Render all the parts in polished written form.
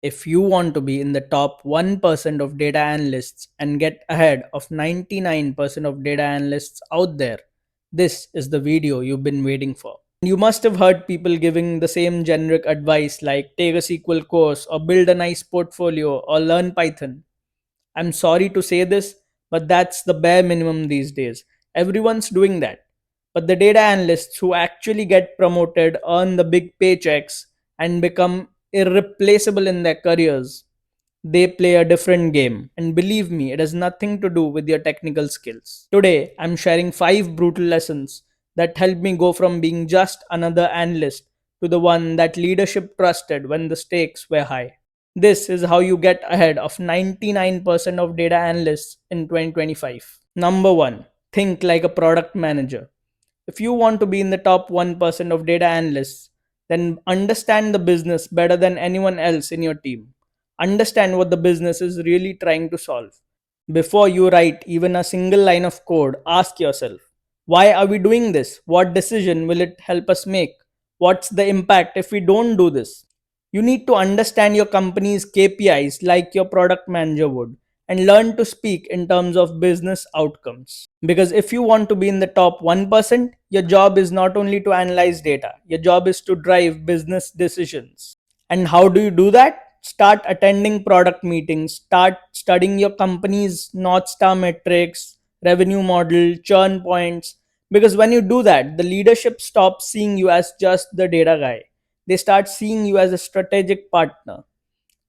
If you want to be in the top 1% of data analysts and get ahead of 99% of data analysts out there, this is the video you've been waiting for. You must have heard people giving the same generic advice like take a SQL course or build a nice portfolio or learn Python. I'm sorry to say this, but that's the bare minimum these days. Everyone's doing that. But the data analysts who actually get promoted, earn the big paychecks, and become irreplaceable in their careers, they play a different game. And believe me, it has nothing to do with your technical skills. Today, I'm sharing 5 brutal lessons that helped me go from being just another analyst to the one that leadership trusted when the stakes were high. This is how you get ahead of 99% of data analysts in 2025. Number 1, think like a product manager. If you want to be in the top 1% of data analysts, then understand the business better than anyone else in your team. Understand what the business is really trying to solve. Before you write even a single line of code, ask yourself, why are we doing this? What decision will it help us make? What's the impact if we don't do this? You need to understand your company's KPIs like your product manager would and learn to speak in terms of business outcomes. Because if you want to be in the top 1%, your job is not only to analyze data, your job is to drive business decisions. And how do you do that? Start attending product meetings, start studying your company's North Star metrics, revenue model, churn points. Because when you do that, the leadership stops seeing you as just the data guy. They start seeing you as a strategic partner.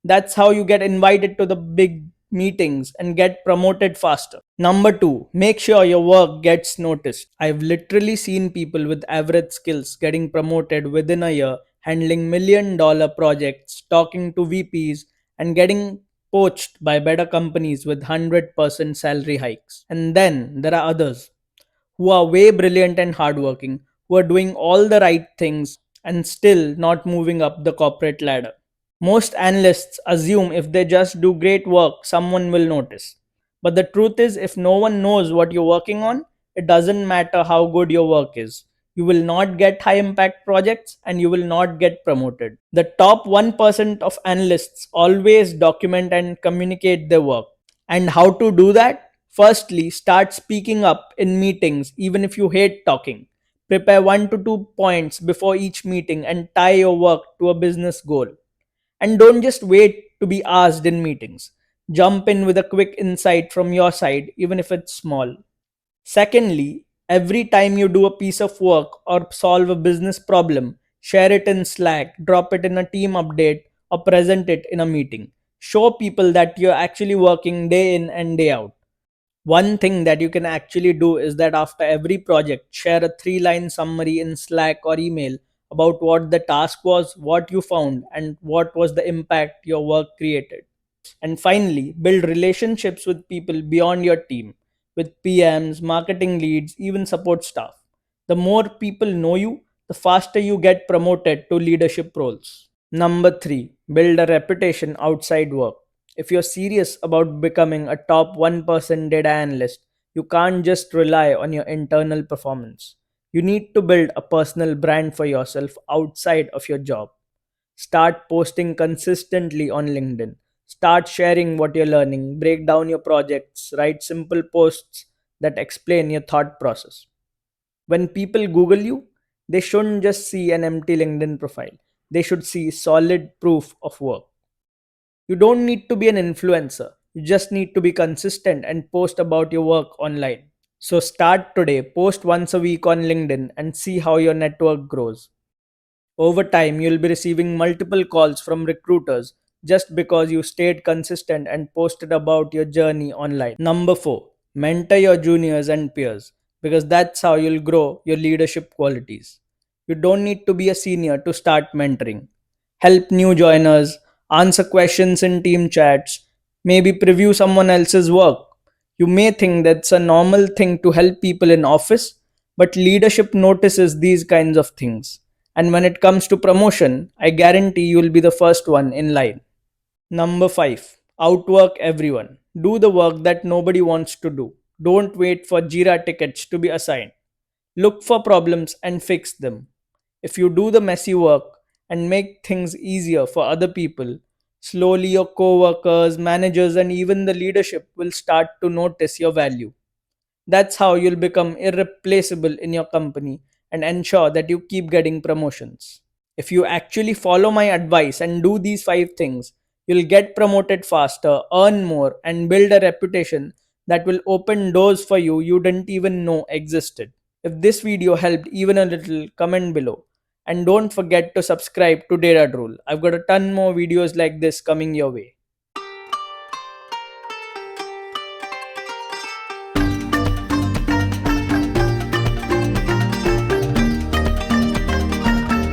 That's how you get invited to the big meetings and get promoted faster. Number 2, make sure your work gets noticed. I've literally seen people with average skills getting promoted within a year, handling $1 million projects, talking to VPs, and getting poached by better companies with 100% salary hikes. And then there are others who are way brilliant and hardworking, who are doing all the right things and still not moving up the corporate ladder. Most analysts assume if they just do great work, someone will notice. But the truth is, if no one knows what you're working on, it doesn't matter how good your work is. You will not get high impact projects and you will not get promoted. The top 1% of analysts always document and communicate their work. And how to do that? Firstly, start speaking up in meetings, even if you hate talking. Prepare 1 to 2 points before each meeting and tie your work to a business goal. And don't just wait to be asked in meetings. Jump in with a quick insight from your side, even if it's small. Secondly, every time you do a piece of work or solve a business problem, share it in Slack, drop it in a team update, or present it in a meeting. Show people that you're actually working day in and day out. One thing that you can actually do is that after every project, share a 3 line summary in Slack or email about what the task was, what you found, and what was the impact your work created. And finally, build relationships with people beyond your team, with PMs, marketing leads, even support staff. The more people know you, the faster you get promoted to leadership roles. Number 3, build a reputation outside work. If you're serious about becoming a top 1% data analyst, you can't just rely on your internal performance. You need to build a personal brand for yourself outside of your job. Start posting consistently on LinkedIn. Start sharing what you're learning. Break down your projects. Write simple posts that explain your thought process. When people Google you, they shouldn't just see an empty LinkedIn profile. They should see solid proof of work. You don't need to be an influencer. You just need to be consistent and post about your work online. So start today, post once a week on LinkedIn and see how your network grows. Over time, you'll be receiving multiple calls from recruiters just because you stayed consistent and posted about your journey online. Number 4, mentor your juniors and peers because that's how you'll grow your leadership qualities. You don't need to be a senior to start mentoring. Help new joiners, answer questions in team chats, maybe preview someone else's work. You may think that's a normal thing to help people in office, but leadership notices these kinds of things. And when it comes to promotion, I guarantee you'll be the first one in line. Number 5, outwork everyone. Do the work that nobody wants to do. Don't wait for Jira tickets to be assigned. Look for problems and fix them. If you do the messy work and make things easier for other people, Slowly, your coworkers, managers, and even the leadership will start to notice your value. That's how you'll become irreplaceable in your company and ensure that you keep getting promotions. If you actually follow my advice and do these five things, you'll get promoted faster, earn more, and build a reputation that will open doors for you didn't even know existed. If this video helped even a little, comment below. And don't forget to subscribe to Data Drool. I've got a ton more videos like this coming your way.